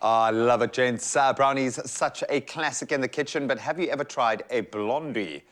Oh, I love it, gents. Brownies, such a classic in the kitchen, but have you ever tried a blondie?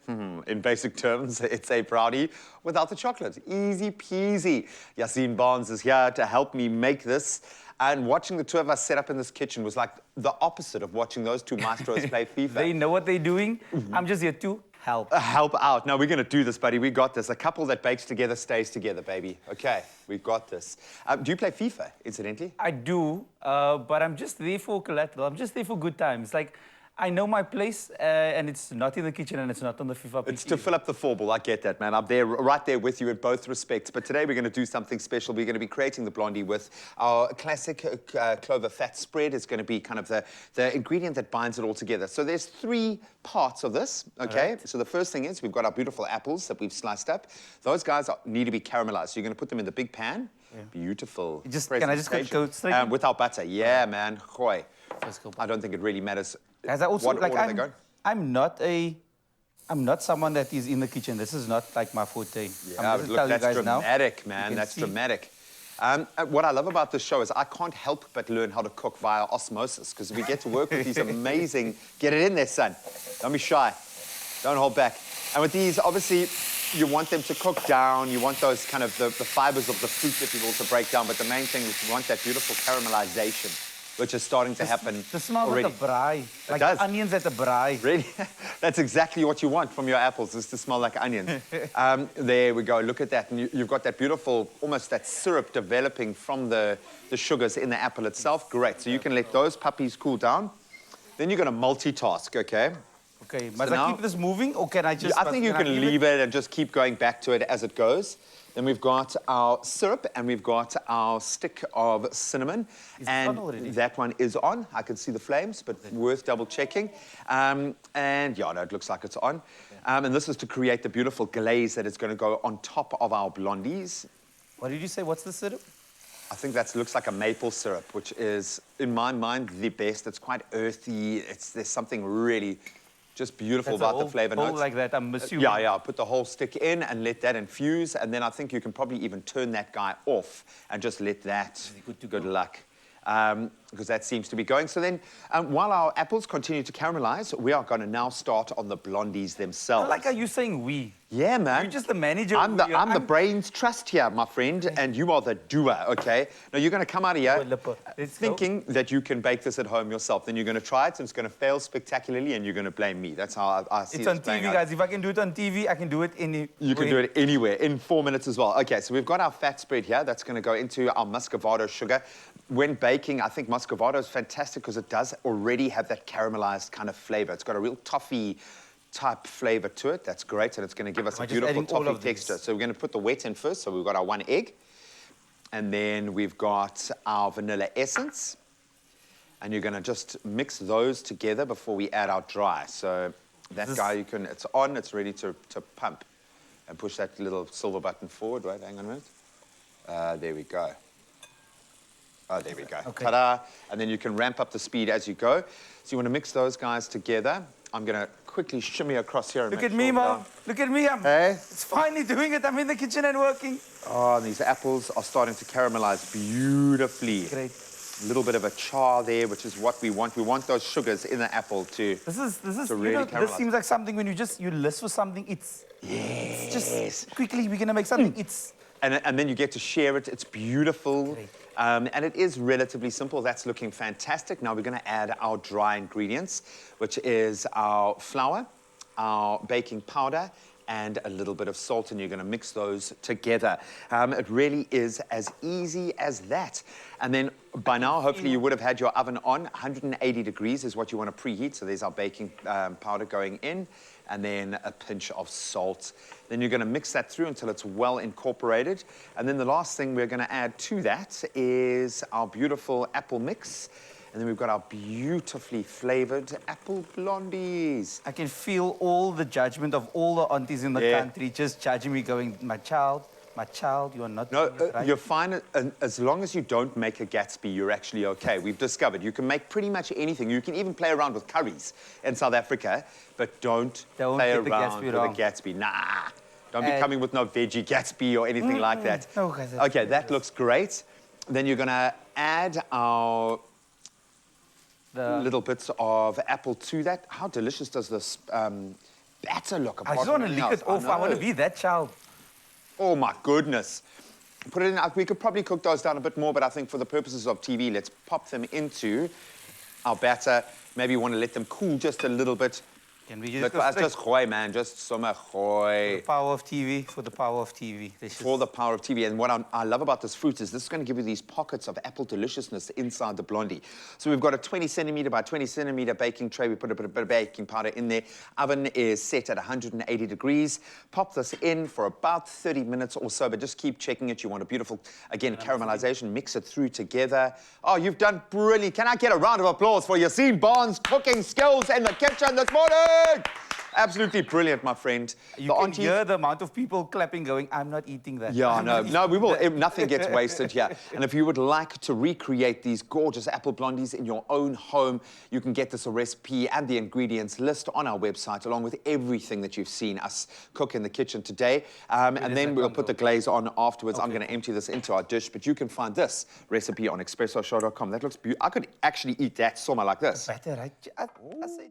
In basic terms, it's a brownie without the chocolate. Easy peasy. Yassine Barnes is here to help me make this. And watching the two of us set up in this kitchen was like the opposite of watching those two maestros play FIFA. They know what they're doing. I'm just here to help. Help out. No, we're going to do this, buddy. We got this. A couple that bakes together stays together, baby. Okay, we've got this. Do you play FIFA, incidentally? I do, but I'm just there for collateral. I'm just there for good times. Like, I know my place, and it's not in the kitchen, and it's not on the FIFA PC. It's to fill up the 4-ball. I get that, man. I'm there, right there with you in both respects. But today we're going to do something special. We're going to be creating the blondie with our classic clover fat spread. It's going to be kind of the ingredient that binds it all together. So there's 3 parts of this, okay? Right. So the first thing is we've got our beautiful apples that we've sliced up. Those guys need to be caramelized. So you're going to put them in the big pan. Yeah. Beautiful. Can I just go straight? Without butter. Yeah, man. Goy. I don't think it really matters. Guys, I also, like, I'm not someone that is in the kitchen. This is not like my forte. Yeah, look, that's dramatic, man. That's dramatic. What I love about this show is I can't help but learn how to cook via osmosis because we get to work with these amazing... Get it in there, son. Don't be shy. Don't hold back. And with these, obviously, you want them to cook down. You want those kind of the fibers of the fruit, if you will, to break down. But the main thing is you want that beautiful caramelization, which is starting to happen The smell already. Like a braai. Like onions at a braai. Really? That's exactly what you want from your apples, is to smell like onions. There we go. Look at that. And you've got that beautiful, almost that syrup developing from the sugars in the apple itself. Great. So you can let those puppies cool down. Then you're going to multitask, okay? Okay. Must I keep this moving, or can I just... I think you can leave it and just keep going back to it as it goes. Then we've got our syrup and we've got our stick of cinnamon. And that one is on. I can see the flames, but worth double checking. And yeah, no, it looks like it's on. And this is to create the beautiful glaze that is going to go on top of our blondies. What did you say? What's the syrup? I think that looks like a maple syrup, which is, in my mind, the best. It's quite earthy. There's something really... just beautiful about the flavor notes. Like that, I'm assuming. Yeah. Put the whole stick in and let that infuse, and then I think you can probably even turn that guy off and just let that. Good luck. Because that seems to be going. So then, while our apples continue to caramelize, we are going to now start on the blondies themselves. I like how you're saying we. Yeah, man. You're just the manager. I'm the brains trust here, my friend, and you are the doer, okay? Now, you're going to come out of here thinking that you can bake this at home yourself. Then you're going to try it, and it's going to fail spectacularly, and you're going to blame me. That's how I see it. It's on TV, guys. If I can do it on TV, I can do it anywhere. You can do it anywhere, in 4 minutes as well. Okay, so we've got our fat spread here. That's going to go into our muscovado sugar. When baking, I think muscovado is fantastic because it does already have that caramelized kind of flavor. It's got a real toffee type flavor to it. That's great, and it's going to give us a beautiful toffee texture. So we're going to put the wet in first. So we've got our 1 egg, and then we've got our vanilla essence, and you're going to just mix those together before we add our dry. So that guy, it's on, it's ready to pump, and push that little silver button forward. Right, hang on a minute. There we go. Oh, there we go. Okay. Ta-da! And then you can ramp up the speed as you go. So you want to mix those guys together. I'm going to quickly shimmy across here and Look at me, Mom. Look at me. It's finally doing it. I'm in the kitchen and working. Oh, and these apples are starting to caramelize beautifully. Great. A little bit of a char there, which is what we want. We want those sugars in the apple to really caramelize. This seems like something when you list for something, it's just quickly we're going to make something. And then you get to share it. It's beautiful. And it is relatively simple. That's looking fantastic. Now we're going to add our dry ingredients, which is our flour, our baking powder, and a little bit of salt, and you're going to mix those together. It really is as easy as that. And then by now, hopefully you would have had your oven on. 180 degrees is what you want to preheat. So there's our baking powder going in, and then a pinch of salt. Then you're going to mix that through until it's well incorporated. And then the last thing we're going to add to that is our beautiful apple mix. And then we've got our beautifully flavored apple blondies. I can feel all the judgment of all the aunties in the country just judging me, going, my child, you are not doing it right. You're fine. As long as you don't make a Gatsby, you're actually okay. We've discovered you can make pretty much anything. You can even play around with curries in South Africa, but don't play around with a Gatsby. Nah. Don't be coming with no veggie Gatsby or anything like that. Okay, that looks great. Then you're going to add our little bits of apple to that. How delicious does this batter look? I just want to lick it off. I want to be that child. Oh, my goodness. Put it in. We could probably cook those down a bit more, but I think for the purposes of TV, let's pop them into our batter. Maybe you want to let them cool just a little bit. Can we just But go straight? just gooi, man. Just sommer gooi. The power of TV, for the power of TV. For the power of TV. And what I love about this fruit is this is going to give you these pockets of apple deliciousness inside the Blondie. So we've got a 20 centimeter by 20 centimeter baking tray. We put a bit of baking powder in there. Oven is set at 180 degrees. Pop this in for about 30 minutes or so, but just keep checking it. You want a beautiful, again, caramelization. Mix it through together. Oh, you've done brilliant. Can I get a round of applause for Yassine Barnes' cooking skills in the kitchen this morning? Absolutely brilliant, my friend. You can hear the amount of people clapping, going, I'm not eating that. Yeah, no, we will. Nothing gets wasted here. And if you would like to recreate these gorgeous apple blondies in your own home, you can get this recipe and the ingredients list on our website, along with everything that you've seen us cook in the kitchen today. And then we'll put the glaze on afterwards. Okay. I'm going to empty this into our dish, but you can find this recipe on expressoshow.com. That looks beautiful. I could actually eat that somewhere like this. Better, right? I say